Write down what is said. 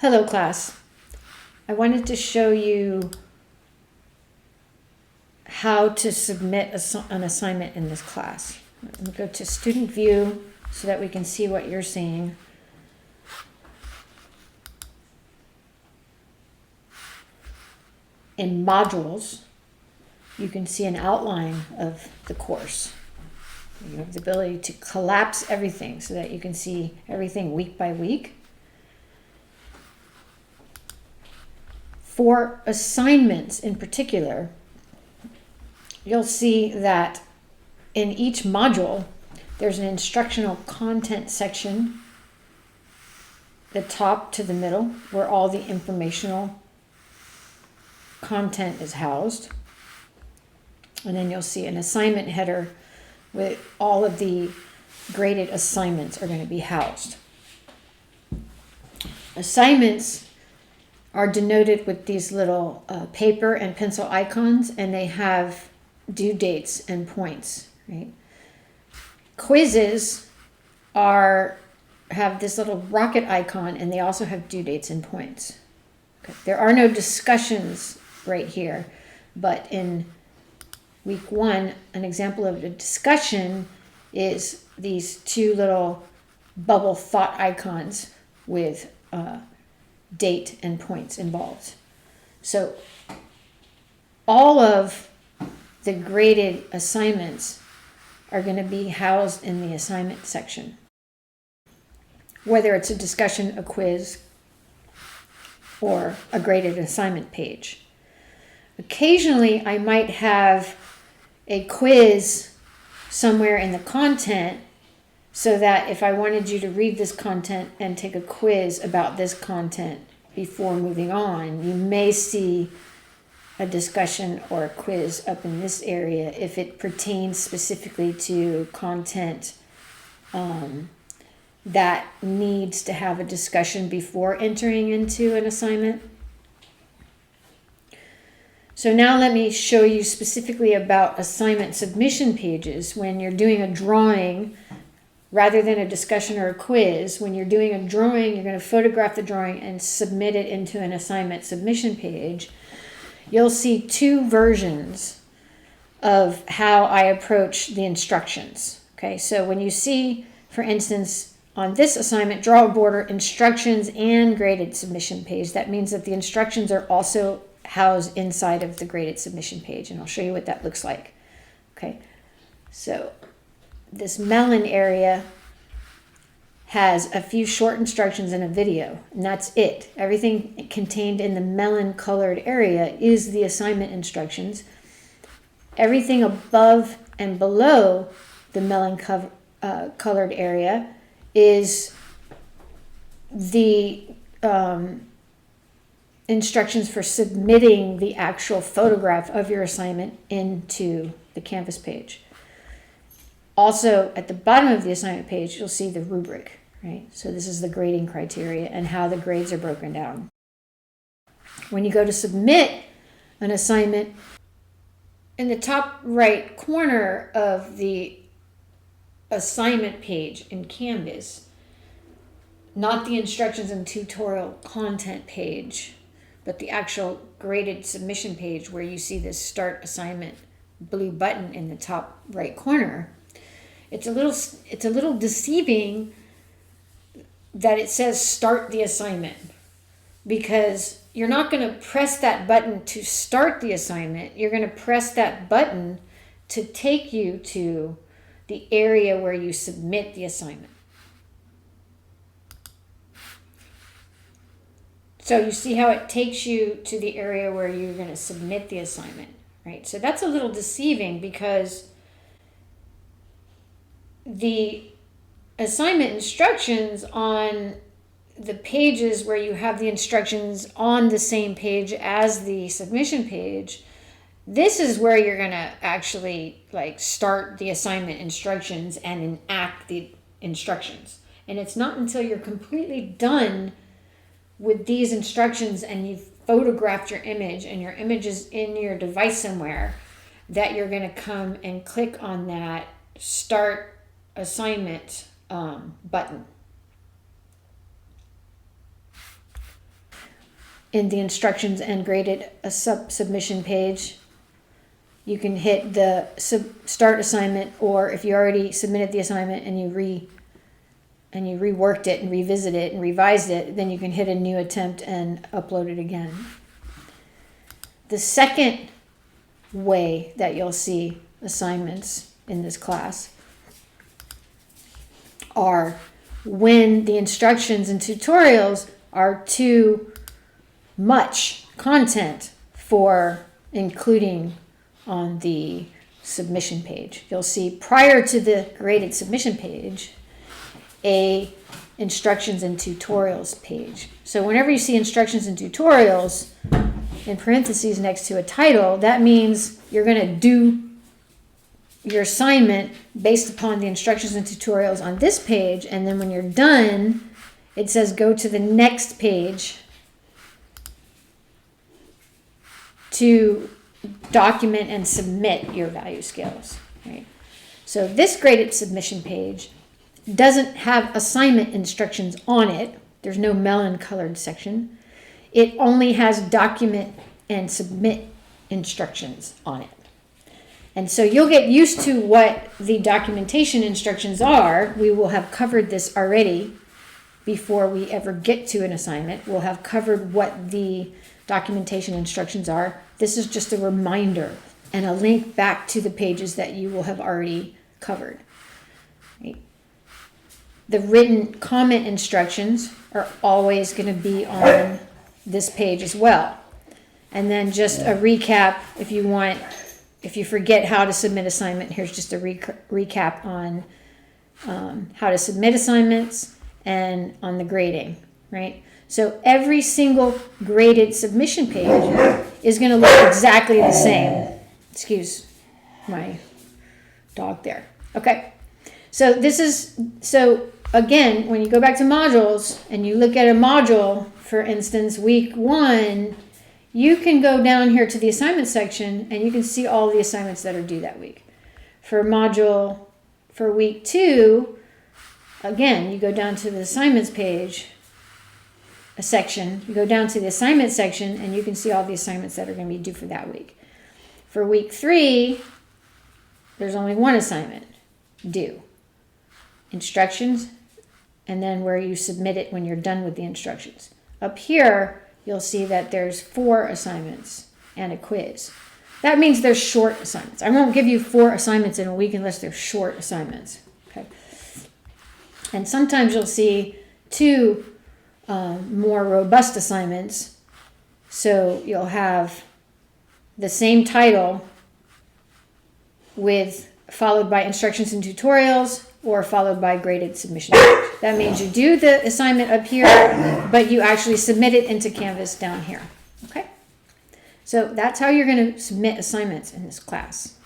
Hello class. I wanted to show you how to submit an assignment in this class. Let me go to student view so that we can see what you're seeing. In modules, you can see an outline of the course. You have the ability to collapse everything so that you can see everything week by week. For assignments in particular, you'll see that in each module, there's an instructional content section, the top to the middle, where all the informational content is housed. And then you'll see an assignment header with all of the graded assignments are going to be housed. Assignments are denoted with these little paper and pencil icons, and they have due dates and points, right? Quizzes have this little rocket icon, and they also have due dates and points. Okay. There are no discussions right here, but in week 1, an example of a discussion is these two little bubble thought icons with date and points involved. So all of the graded assignments are going to be housed in the assignment section, whether it's a discussion, a quiz, or a graded assignment page. Occasionally, I might have a quiz somewhere in the content so that if I wanted you to read this content and take a quiz about this content before moving on, you may see a discussion or a quiz up in this area if it pertains specifically to content that needs to have a discussion before entering into an assignment. So now let me show you specifically about assignment submission pages. When you're doing a drawing, rather than a discussion or a quiz, when you're doing a drawing, you're going to photograph the drawing and submit it into an assignment submission page. You'll see two versions of how I approach the instructions. Okay, so when you see, for instance, on this assignment, draw a border, instructions, and graded submission page, that means that the instructions are also housed inside of the graded submission page, and I'll show you what that looks like. Okay, so this melon area has a few short instructions and a video, and that's it. Everything contained in the melon colored area is the assignment instructions. Everything above and below the melon colored area is the instructions for submitting the actual photograph of your assignment into the Canvas page. Also, at the bottom of the assignment page, you'll see the rubric, right? So this is the grading criteria and how the grades are broken down. When you go to submit an assignment, in the top right corner of the assignment page in Canvas, not the instructions and tutorial content page, but the actual graded submission page where you see this start assignment blue button in the top right corner, it's a little deceiving that it says start the assignment, because you're not going to press that button to start the assignment. You're going to press that button to take you to the area where you submit the assignment. So you see how it takes you to the area where you're going to submit the assignment, right? So that's a little deceiving, because the assignment instructions on the pages where you have the instructions on the same page as the submission page, this is where you're going to actually start the assignment instructions and enact the instructions. And it's not until you're completely done with these instructions and you've photographed your image and your image is in your device somewhere that you're going to come and click on that start assignment button. in the instructions and graded a submission page, you can hit the start assignment, or if you already submitted the assignment and you reworked it and revisited it and revised it, then you can hit a new attempt and upload it again. The second way that you'll see assignments in this class are when the instructions and tutorials are too much content for including on the submission page. You'll see prior to the graded submission page, a instructions and tutorials page. So whenever you see instructions and tutorials in parentheses next to a title, that means you're going to do your assignment based upon the instructions and tutorials on this page, and then when you're done, it says go to the next page to document and submit your value scales, right? So this graded submission page doesn't have assignment instructions on it. There's no melon colored section. It only has document and submit instructions on it. And so you'll get used to what the documentation instructions are. We will have covered this already before we ever get to an assignment. We'll have covered what the documentation instructions are. This is just a reminder and a link back to the pages that you will have already covered. Right? The written comment instructions are always going to be on this page as well. And then just a recap, if you forget how to submit assignment, here's just a recap on how to submit assignments and on the grading, right? So every single graded submission page is going to look exactly the same. Excuse my dog there. Okay. So again, when you go back to modules and you look at a module, for instance, week 1, you can go down here to the assignment section and you can see all the assignments that are due that week. For week 2, again, you go down to the assignments page, you go down to the assignment section and you can see all the assignments that are going to be due for that week. For week 3, there's only one assignment due. Instructions, and then where you submit it when you're done with the instructions. Up here, you'll see that there's 4 assignments and a quiz. That means they're short assignments. I won't give you 4 assignments in a week unless they're short assignments. Okay. And sometimes you'll see 2 more robust assignments. So you'll have the same title followed by instructions and tutorials, or followed by graded submission. That means you do the assignment up here, but you actually submit it into Canvas down here. Okay? So that's how you're going to submit assignments in this class.